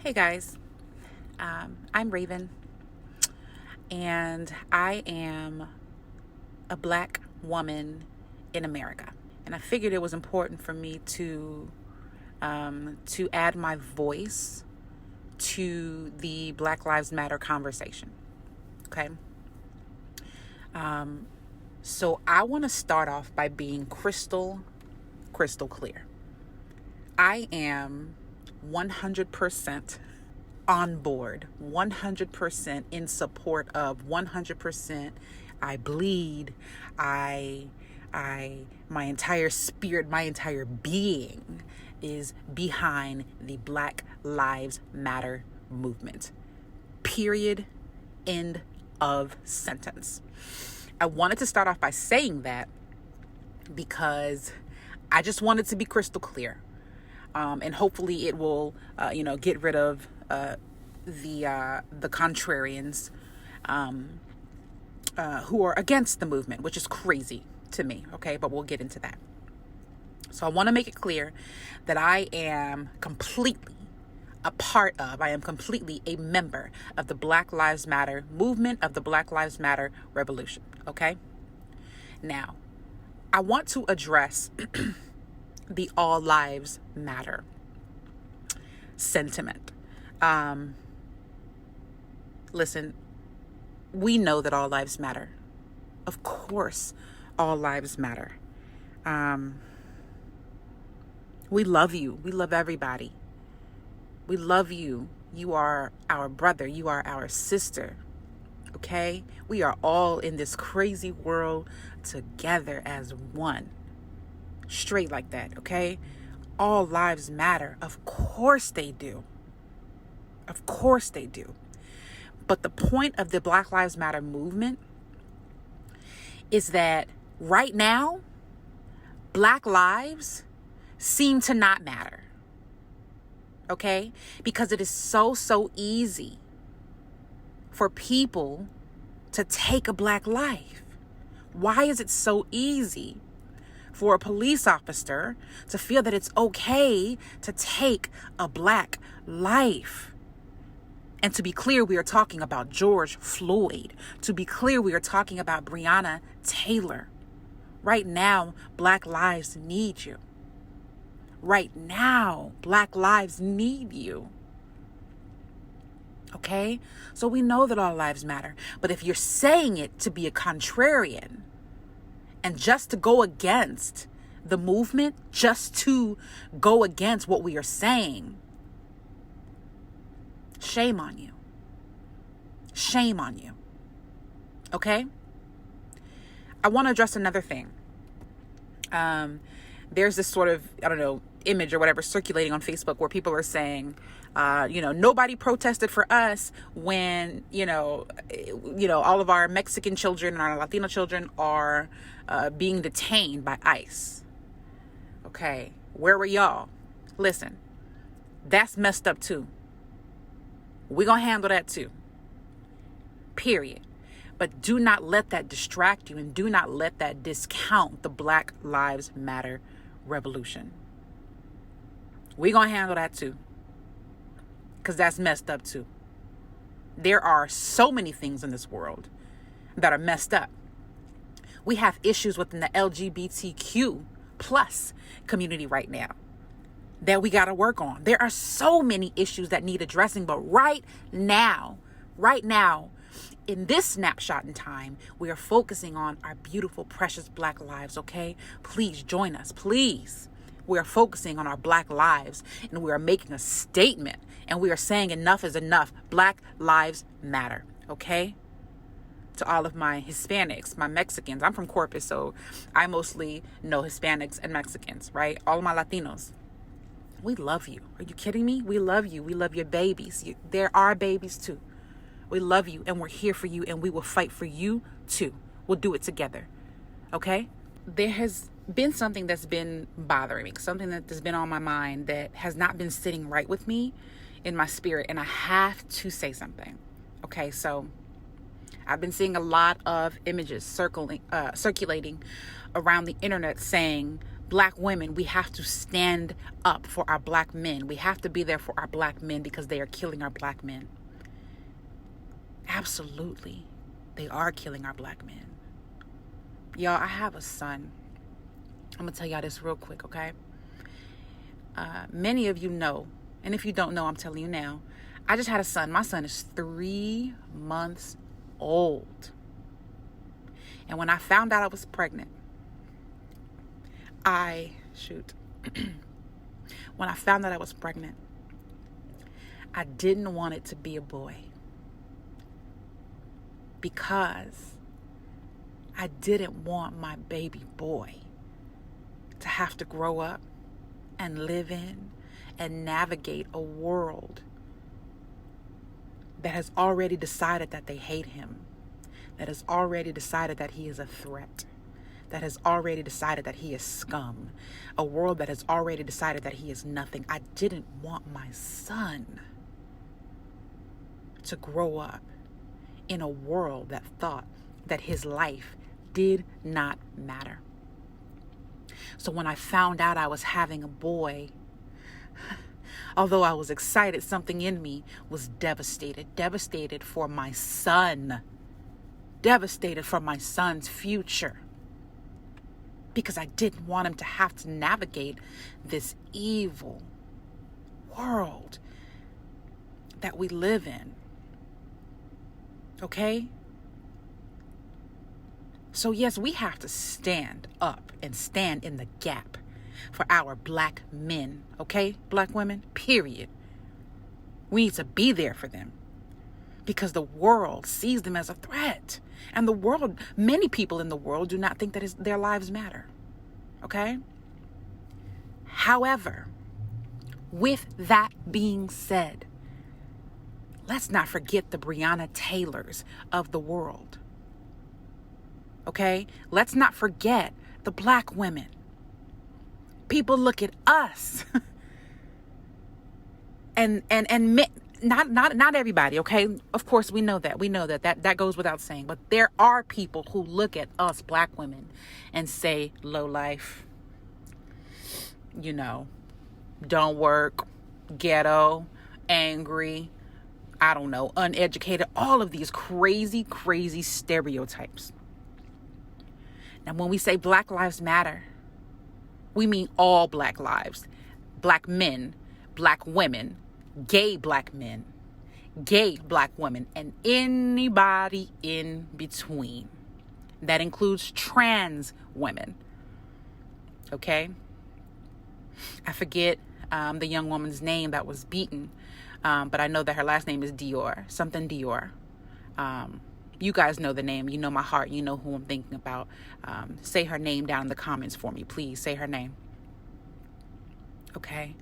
Hey guys, I'm Raven, and I am a Black woman in America. And I figured it was important for me to add my voice to the Black Lives Matter conversation. Okay. So I want to start off by being crystal clear. I am 100% on board, 100% in support of, 100% I bleed, my entire spirit, my entire being is behind the Black Lives Matter movement. Period. End of sentence. I wanted to start off by saying that because I just wanted to be crystal clear. And hopefully it will, get rid of the contrarians who are against the movement, which is crazy to me. Okay, but we'll get into that. So I want to make it clear that I am completely a member of the Black Lives Matter movement, of the Black Lives Matter revolution. Okay. Now, I want to address the all lives matter sentiment. Listen, we know that all lives matter. Of course, all lives matter. We love you. We love everybody. We love you. You are our brother. You are our sister. Okay? We are all in this crazy world together as one. Straight like that, okay? All lives matter. Of course they do. Of course they do. But the point of the Black Lives Matter movement is that right now, Black lives seem to not matter. Okay? Because it is so easy for people to take a Black life. Why is it so easy for a police officer to feel that it's okay to take a Black life? And to be clear, we are talking about George Floyd. To be clear, we are talking about Breonna Taylor. Right now, Black lives need you. Right now, Black lives need you. Okay? So we know that all lives matter. But if you're saying it to be a contrarian, and just to go against the movement, just to go against what we are saying, shame on you. Shame on you. Okay? I want to address another thing. There's this sort of, image or whatever circulating on Facebook where people are saying, nobody protested for us when, all of our Mexican children and our Latino children are being detained by ICE. Okay, where were y'all? Listen, that's messed up too. We're going to handle that too. Period. But do not let that distract you, and do not let that discount the Black Lives Matter revolution. We're going to handle that too. Because that's messed up too. There are so many things in this world that are messed up. We have issues within the LGBTQ plus community right now that we got to work on. There are so many issues that need addressing, but right now, in this snapshot in time, we are focusing on our beautiful, precious Black lives, okay? Please join us, please. We are focusing on our Black lives, and we are making a statement, and we are saying enough is enough. Black lives matter, okay? To all of my Hispanics, my Mexicans. I'm from Corpus, so I mostly know Hispanics and Mexicans, right? All of my Latinos. We love you. Are you kidding me? We love you. We love your babies. There are babies too. We love you, and we're here for you, and we will fight for you too. We'll do it together. Okay? There has been something that's been bothering me, something that's been on my mind that has not been sitting right with me in my spirit, and I have to say something. Okay, so I've been seeing a lot of images circulating around the internet saying Black women, we have to stand up for our Black men. We have to be there for our Black men because they are killing our Black men. Absolutely. They are killing our Black men. Y'all, I have a son. I'm going to tell y'all this real quick, okay? Many of you know, and if you don't know, I'm telling you now. I just had a son. My son is 3 months old. And when I found out I was pregnant, when I found out I was pregnant, I didn't want it to be a boy because I didn't want my baby boy to have to grow up and live in and navigate a world that has already decided that they hate him, that has already decided that he is a threat, that has already decided that he is scum, a world that has already decided that he is nothing. I didn't want my son to grow up in a world that thought that his life did not matter. So when I found out I was having a boy, although I was excited, something in me was devastated for my son, devastated for my son's future, because I didn't want him to have to navigate this evil world that we live in. Okay? So yes, we have to stand up and stand in the gap for our Black men, okay? Black women, period. We need to be there for them because the world sees them as a threat. And the world, many people in the world do not think that their lives matter, okay? However, with that being said, let's not forget the Breonna Taylors of the world, okay? Let's not forget the Black women. People look at us and not everybody, okay? Of course, we know that goes without saying, but there are people who look at us Black women and say low life, don't work, ghetto, angry, I don't know, uneducated, all of these crazy stereotypes. Now, when we say Black Lives Matter, we mean all Black lives, Black men, Black women, gay Black men, gay Black women, and anybody in between. That includes trans women. Okay? I forget the young woman's name that was beaten, but I know that her last name is Dior, something Dior. You guys know the name. You know my heart. You know who I'm thinking about. Say her name down in the comments for me. Please say her name. Okay?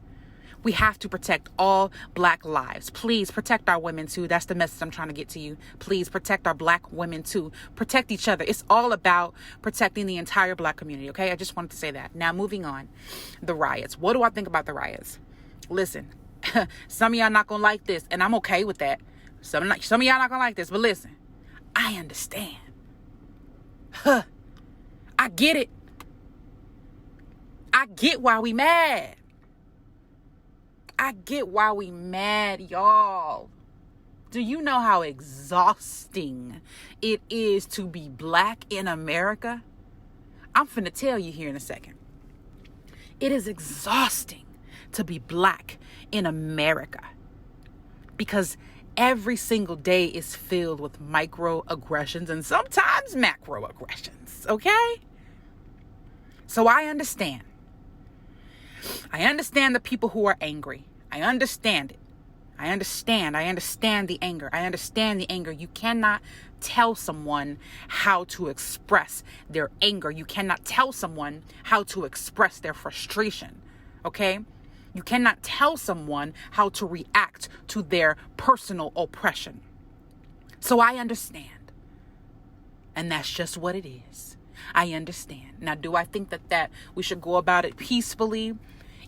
We have to protect all Black lives. Please protect our women too. That's the message I'm trying to get to you. Please protect our Black women too. Protect each other. It's all about protecting the entire Black community. Okay? I just wanted to say that. Now moving on. The riots. What do I think about the riots? Listen, some of y'all not going to like this, and I'm okay with that. Some of y'all not going to like this, but listen. I understand. I get it. I get why we mad. I get why we mad, y'all. Do you know how exhausting it is to be Black in America? I'm finna tell you here in a second. It is exhausting to be Black in America because every single day is filled with microaggressions and sometimes macroaggressions, okay? So I understand. I understand the people who are angry. I understand it. I understand the anger. I understand the anger. You cannot tell someone how to express their anger. You cannot tell someone how to express their frustration, okay? You cannot tell someone how to react to their personal oppression. So I understand. And that's just what it is. I understand. Now, do I think that we should go about it peacefully?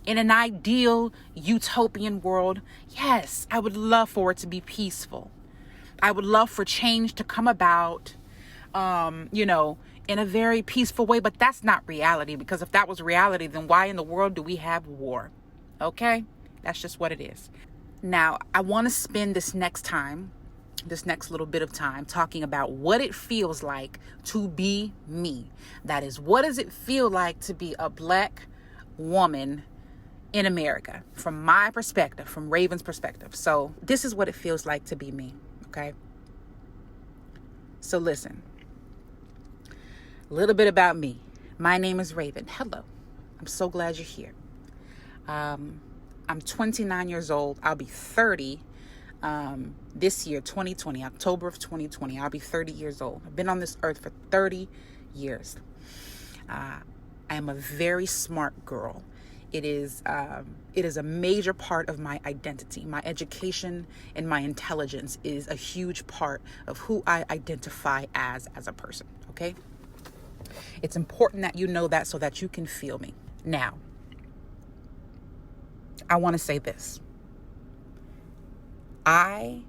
In an ideal utopian world, yes, I would love for it to be peaceful. I would love for change to come about, in a very peaceful way, but that's not reality, because if that was reality, then why in the world do we have war? Okay? That's just what it is. Now, I want to spend this next little bit of time talking about what it feels like to be me. That is, what does it feel like to be a Black woman in America, from my perspective, from Raven's perspective. So this is what it feels like to be me, okay? So listen, a little bit about me. My name is Raven. Hello. I'm so glad you're here. I'm 29 years old. I'll be 30 this year, 2020, October of 2020. I'll be 30 years old. I've been on this earth for 30 years. I am a very smart girl. It is a major part of my identity. My education and my intelligence is a huge part of who I identify as a person, okay? It's important that you know that so that you can feel me. Now, I want to say this. I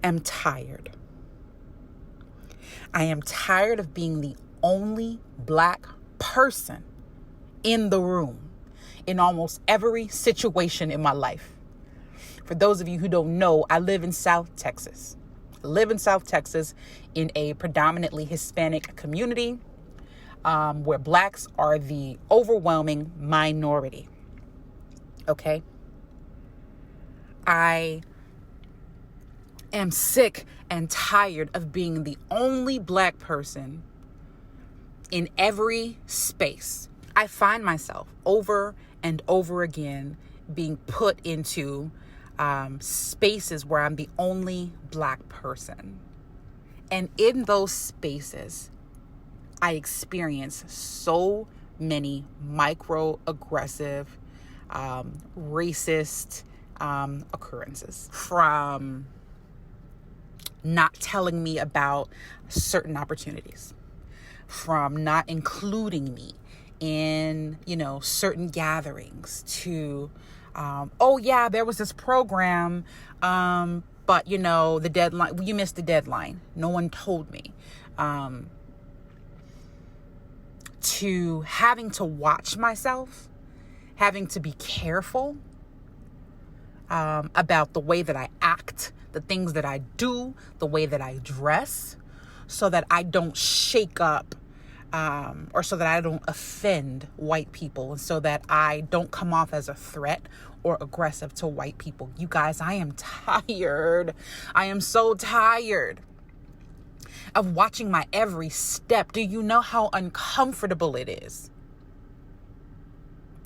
am tired. I am tired of being the only Black person in the room in almost every situation in my life. For those of you who don't know, I live in South Texas. I live in South Texas in a predominantly Hispanic community where Blacks are the overwhelming minority. Okay? I am sick and tired of being the only Black person in every space. I find myself over and over again being put into spaces where I'm the only Black person. And in those spaces, I experience so many microaggressive, racist occurrences, from not telling me about certain opportunities, from not including me in, certain gatherings, to, oh yeah, there was this program, but the deadline, you missed the deadline. No one told me. To having to watch myself, having to be careful about the way that I act, the things that I do, the way that I dress, so that I don't shake up or so that I don't offend white people, and so that I don't come off as a threat or aggressive to white people. You guys, I am tired. I am so tired of watching my every step. Do you know how uncomfortable it is?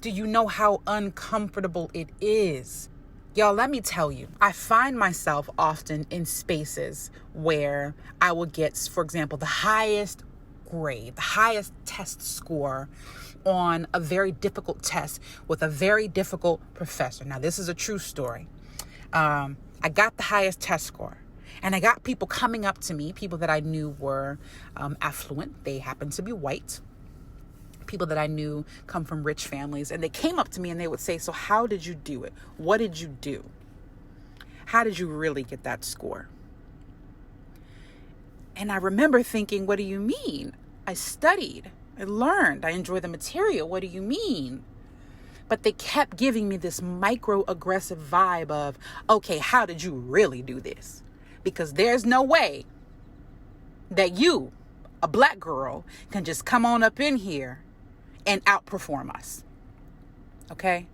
Do you know how uncomfortable it is? Y'all, let me tell you, I find myself often in spaces where I will get, for example, the highest grade, the highest test score on a very difficult test with a very difficult professor. Now, this is a true story. I got the highest test score, and I got people coming up to me, people that I knew were affluent. They happened to be white. People that I knew come from rich families, and they came up to me and they would say, so how did you do it? What did you do? How did you really get that score? And I remember thinking, what do you mean? I studied, I learned, I enjoy the material. What do you mean? But they kept giving me this microaggressive vibe of, okay, how did you really do this? Because there's no way that you, a Black girl, can just come on up in here and outperform us. Okay?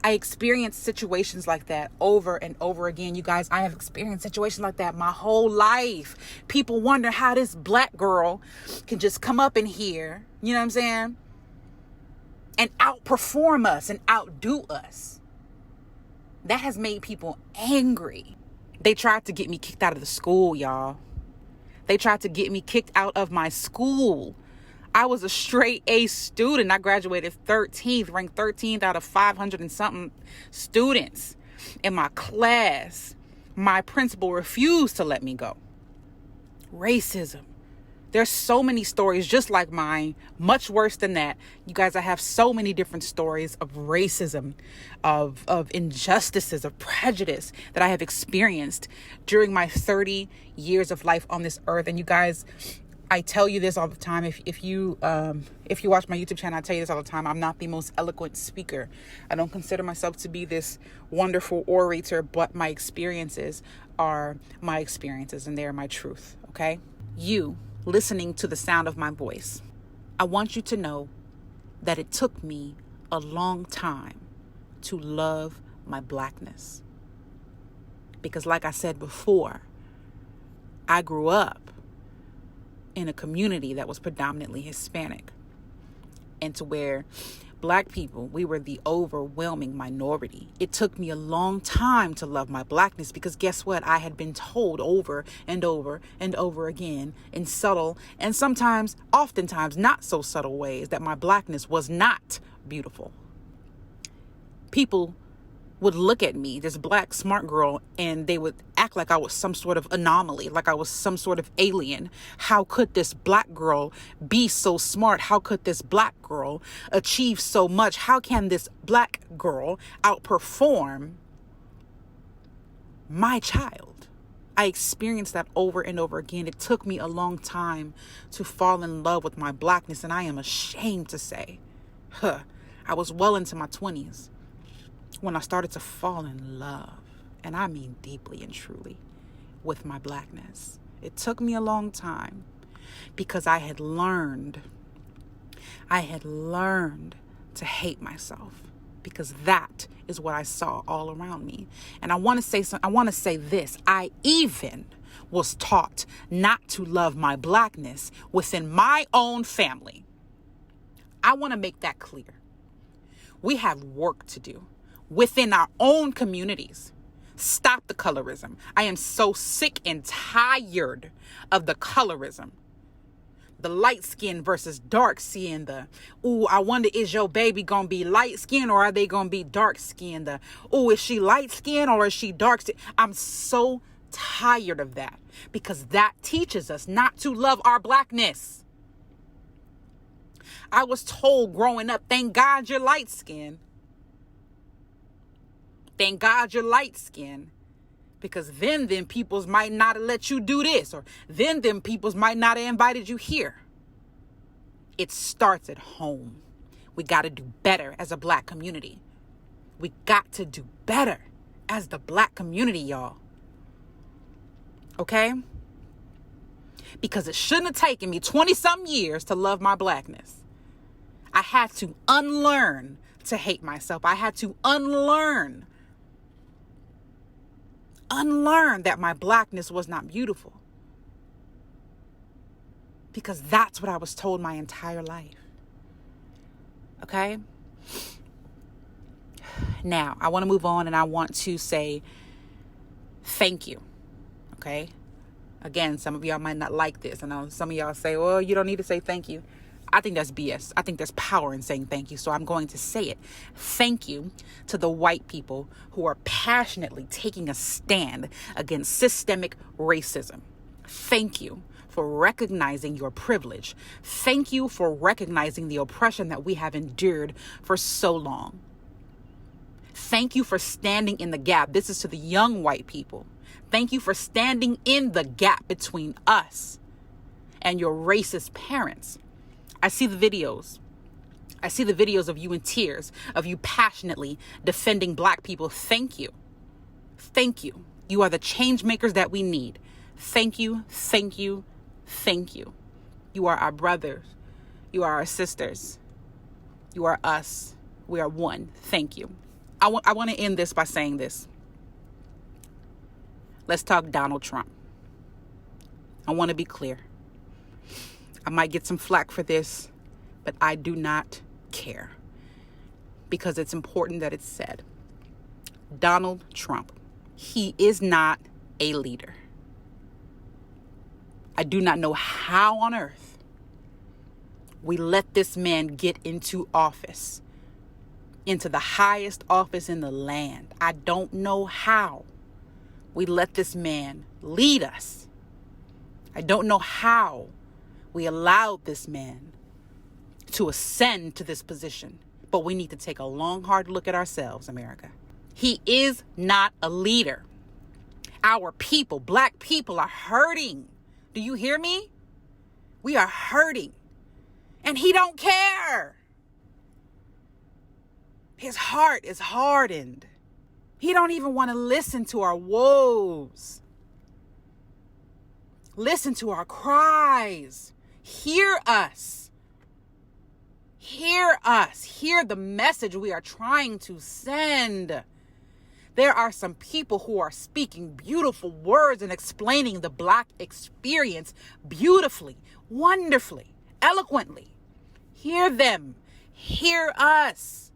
I experienced situations like that over and over again. You guys, I have experienced situations like that my whole life. People wonder how this Black girl can just come up in here, you know what I'm saying, and outperform us and outdo us. That has made people angry. They tried to get me kicked out of the school, y'all. They tried to get me kicked out of my school. I was a straight A student. I graduated 13th, ranked 13th out of 500 and something students in my class. My principal refused to let me go. Racism. There's so many stories just like mine, much worse than that. You guys, I have so many different stories of racism, of injustices, of prejudice that I have experienced during my 30 years of life on this earth. And you guys, I tell you this all the time. If you watch my YouTube channel, I tell you this all the time. I'm not the most eloquent speaker. I don't consider myself to be this wonderful orator, but my experiences are my experiences and they are my truth. Okay? You listening to the sound of my voice, I want you to know that it took me a long time to love my Blackness. Because like I said before, I grew up in a community that was predominantly Hispanic, and to where Black people, we were the overwhelming minority. It took me a long time to love my Blackness because guess what? I had been told over and over and over again in subtle and sometimes, oftentimes not so subtle ways that my Blackness was not beautiful. People would look at me, this Black smart girl, and they would act like I was some sort of anomaly, like I was some sort of alien. How could this Black girl be so smart? How could this Black girl achieve so much? How can this Black girl outperform my child? I experienced that over and over again. It took me a long time to fall in love with my Blackness, and I am ashamed to say, I was well into my 20s when I started to fall in love, and I mean deeply and truly, with my Blackness. It took me a long time because I had learned to hate myself, because that is what I saw all around me. And I want to say this. I even was taught not to love my Blackness within my own family. I want to make that clear. We have work to do within our own communities. Stop the colorism. I am so sick and tired of the colorism. The light skin versus dark skin. I wonder, is your baby going to be light skin or are they going to be dark skin? Is she light skin or is she dark skin? I'm so tired of that because that teaches us not to love our Blackness. I was told growing up, thank God you're light skin. Thank God you're light skinned, because then peoples might not have let you do this, or then peoples might not have invited you here. It starts at home. We got to do better as a Black community. We got to do better as the Black community, y'all. Okay? Because it shouldn't have taken me 20-something years to love my Blackness. I had to unlearn to hate myself. I had to unlearn that my Blackness was not beautiful, because that's what I was told my entire life. Okay? Now, I want to move on and I want to say thank you. Okay? Again, some of y'all might not like this. I know some of y'all say, well, you don't need to say thank you. I think that's BS. I think there's power in saying thank you. So I'm going to say it. Thank you to the white people who are passionately taking a stand against systemic racism. Thank you for recognizing your privilege. Thank you for recognizing the oppression that we have endured for so long. Thank you for standing in the gap. This is to the young white people. Thank you for standing in the gap between us and your racist parents. I see the videos. I see the videos of you in tears, of you passionately defending Black people. Thank you. Thank you. You are the change makers that we need. Thank you. Thank you. Thank you. You are our brothers. You are our sisters. You are us. We are one. Thank you. I want to end this by saying this. Let's talk Donald Trump. I want to be clear. I might get some flack for this, but I do not care, because it's important that it's said. Donald Trump, he is not a leader. I do not know how on earth we let this man get into office, into the highest office in the land. I don't know how we let this man lead us. I don't know how we allowed this man to ascend to this position. But we need to take a long, hard look at ourselves, America. He is not a leader. Our people, Black people, are hurting. Do you hear me? We are hurting. And he don't care. His heart is hardened. He don't even want to listen to our woes. Listen to our cries. Hear us. Hear us. Hear the message we are trying to send. There are some people who are speaking beautiful words and explaining the Black experience beautifully, wonderfully, eloquently. Hear them. Hear us.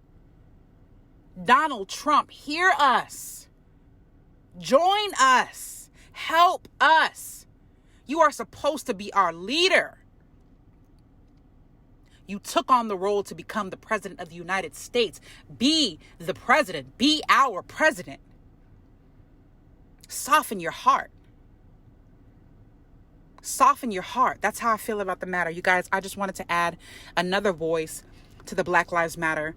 Donald Trump, hear us. Join us. Help us. You are supposed to be our leader. You took on the role to become the president of the United States. Be the president. Be our president. Soften your heart. Soften your heart. That's how I feel about the matter. You guys, I just wanted to add another voice to the Black Lives Matter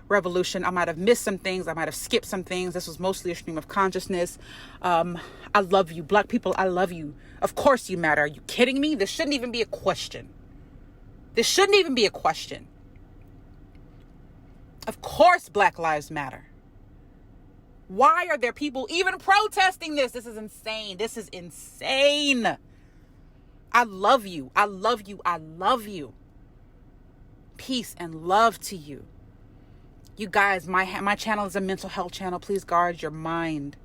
revolution. I might have missed some things. I might have skipped some things. This was mostly a stream of consciousness. I love you. Black people, I love you. Of course you matter. Are you kidding me? This shouldn't even be a question. This shouldn't even be a question. Of course Black Lives Matter. Why are there people even protesting this? This is insane. This is insane. I love you. I love you. I love you. Peace and love to you. You guys, my channel is a mental health channel. Please guard your mind.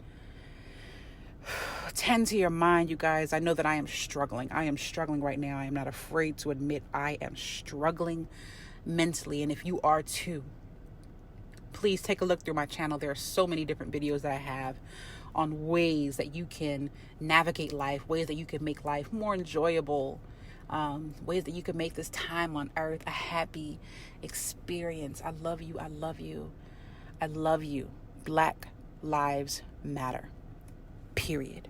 Tend to your mind, you guys. I know that I am struggling. I am struggling right now. I am not afraid to admit I am struggling mentally. And if you are too, please take a look through my channel. There are so many different videos that I have on ways that you can navigate life, ways that you can make life more enjoyable, ways that you can make this time on earth a happy experience. I love you. I love you. I love you. Black Lives Matter. Period.